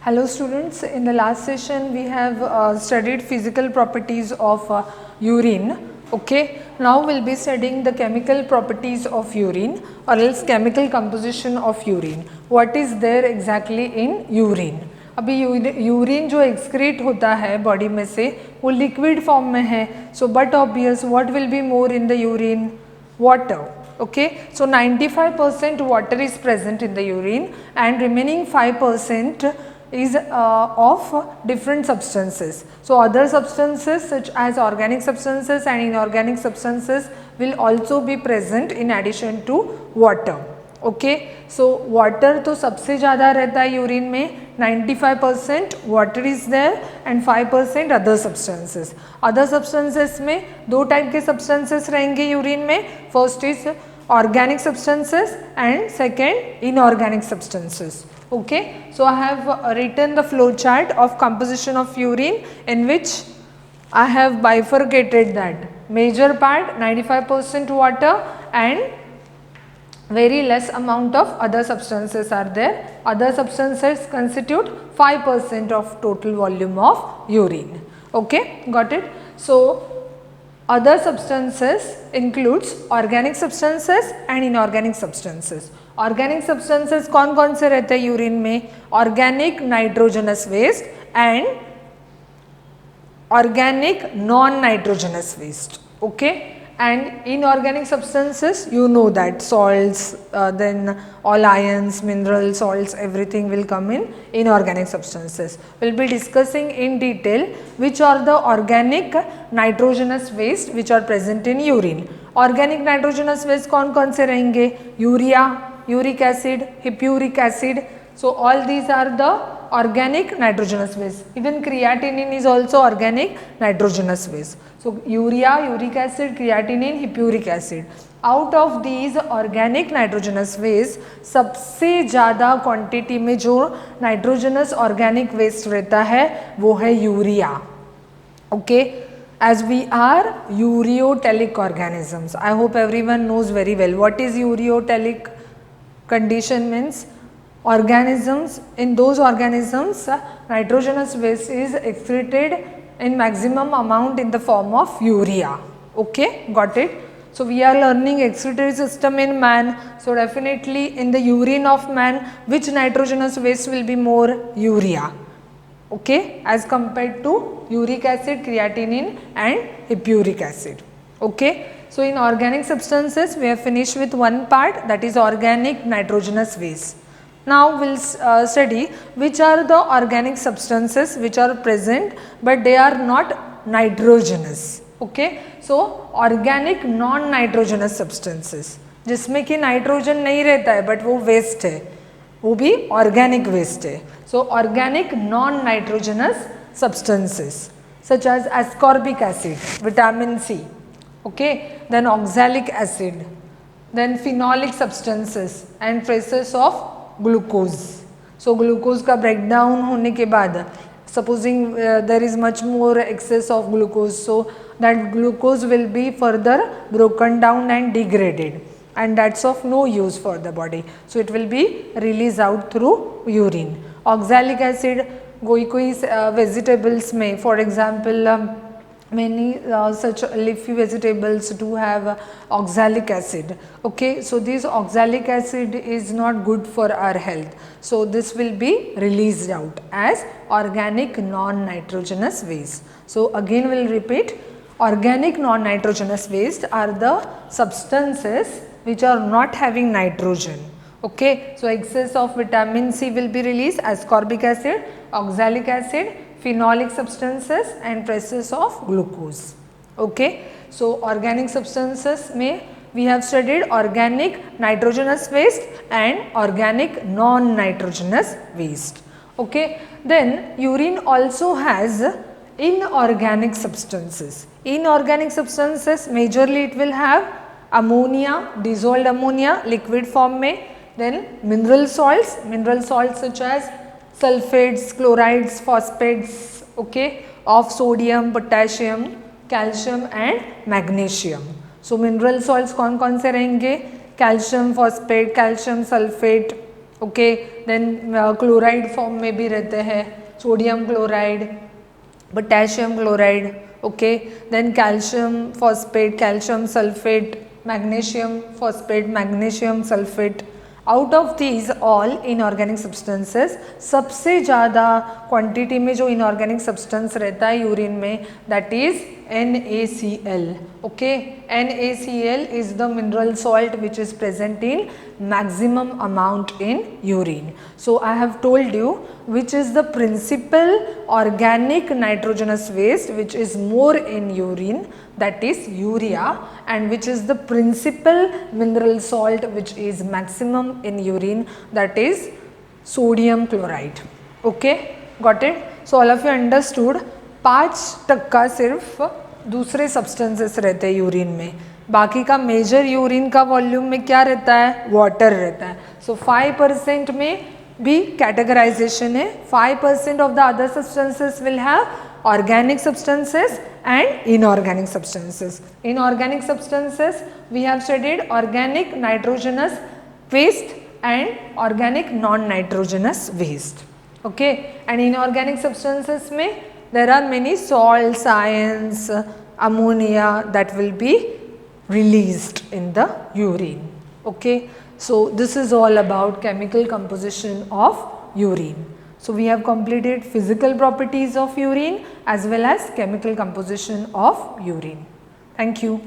Hello students, in the last session we have studied physical properties of urine. Okay, now we will be studying the chemical properties of urine or else chemical composition of urine. What is there exactly in urine? अभी urine जो excrete होता है body में से वो liquid form में है. So but obvious what will be more in the urine? Water. Okay, so 95% water is present in the urine and remaining 5% is of different substances. So other substances such as organic substances and inorganic substances will also be present in addition to water. Okay, so water तो सबसे ज़्यादा रहता है urine में. 95% water is there and 5% other substances. Other substances में दो type के substances रहेंगे यूरिन में. First is organic substances and second inorganic substances. Okay, so I have written the flow chart of composition of urine in which I have bifurcated that. Major part 95% water and very less amount of other substances are there. Other substances constitute 5% of total volume of urine. Okay, got it? So other substances includes organic substances and inorganic substances. Organic substances कौन कौन से रहते हैं urine में? Organic nitrogenous waste and organic non-nitrogenous waste. Okay, and inorganic substances you know that salts, then all ions, mineral salts, everything will come in inorganic substances. We will be discussing in detail which are the organic nitrogenous waste which are present in urine. Organic nitrogenous waste कौन कौन से रहेंगे? Urea, uric acid, hippuric acid. So all these are the organic nitrogenous waste. Even creatinine is also organic nitrogenous waste. So urea, uric acid, creatinine, hippuric acid. Out of these organic nitrogenous waste सबसे ज़्यादा quantity में जो nitrogenous organic waste रहता है वो है urea. Okay, as we are ureotelic organisms. I hope everyone knows very well what is ureotelic condition means. Organisms, in those organisms nitrogenous waste is excreted in maximum amount in the form of urea. Okay, got it? So we are learning excretory system in man. So definitely in the urine of man which nitrogenous waste will be more? Urea. Okay, as compared to uric acid, creatinine and hippuric acid. Okay, so in organic substances we have finished with one part, that is organic nitrogenous waste. Now we will study which are the organic substances which are present but they are not nitrogenous. Okay, so organic non nitrogenous substances जिसमें कि nitrogen नहीं रहता है but वो waste है, वो भी organic waste है. So organic non nitrogenous substances such as ascorbic acid, vitamin C, okay, then oxalic acid, then phenolic substances and traces of glucose. So glucose का ब्रेकडाउन होने के बाद supposing there is much more excess of glucose, so that glucose will be further broken down and degraded and that's of no use for the body, so it will be released out through urine. Oxalic acid कोई vegetables में, for example many such leafy vegetables do have oxalic acid. Okay, so this oxalic acid is not good for our health, so this will be released out as organic non nitrogenous waste. So again we will repeat, organic non nitrogenous waste are the substances which are not having nitrogen. Okay, so excess of vitamin C will be released, ascorbic acid, oxalic acid, phenolic substances and traces of glucose. Okay, so organic substances में we have studied organic nitrogenous waste and organic non nitrogenous waste. Okay, then urine also has inorganic substances. Inorganic substances majorly it will have ammonia, dissolved ammonia liquid form में, then mineral salts such as sulfates, chlorides, phosphates, okay, of sodium, potassium, calcium and magnesium. So mineral salts कौन कौन से रहेंगे? Calcium phosphate, calcium sulfate, okay, then chloride form में भी रहते हैं, sodium chloride, potassium chloride, okay, then calcium phosphate, calcium sulphate, magnesium phosphate, magnesium sulphate. Out of these all inorganic substances सबसे ज़्यादा क्वांटिटी में जो इनऑर्गेनिक सब्सटेंस रहता है यूरिन में, that is NaCl. Okay, NaCl is the mineral salt which is present in maximum amount in urine. So I have told you which is the principal organic nitrogenous waste which is more in urine, that is urea, and which is the principal mineral salt which is maximum in urine, that is sodium chloride. Okay, got it? So all of you understood. 5% सिर्फ दूसरे substances रहते हैं urine में, बाकी का major urine का volume में क्या रहता है, वाटर रहता है. सो 5% में भी कैटेगराइजेशन है. 5% of the other substances will have organic substances and inorganic substances. Inorganic substances we have studied organic nitrogenous waste and organic non-nitrogenous waste. Okay, and inorganic substances में there are many salts, ions, ammonia that will be released in the urine. Okay, so this is all about chemical composition of urine. So we have completed physical properties of urine as well as chemical composition of urine. Thank you.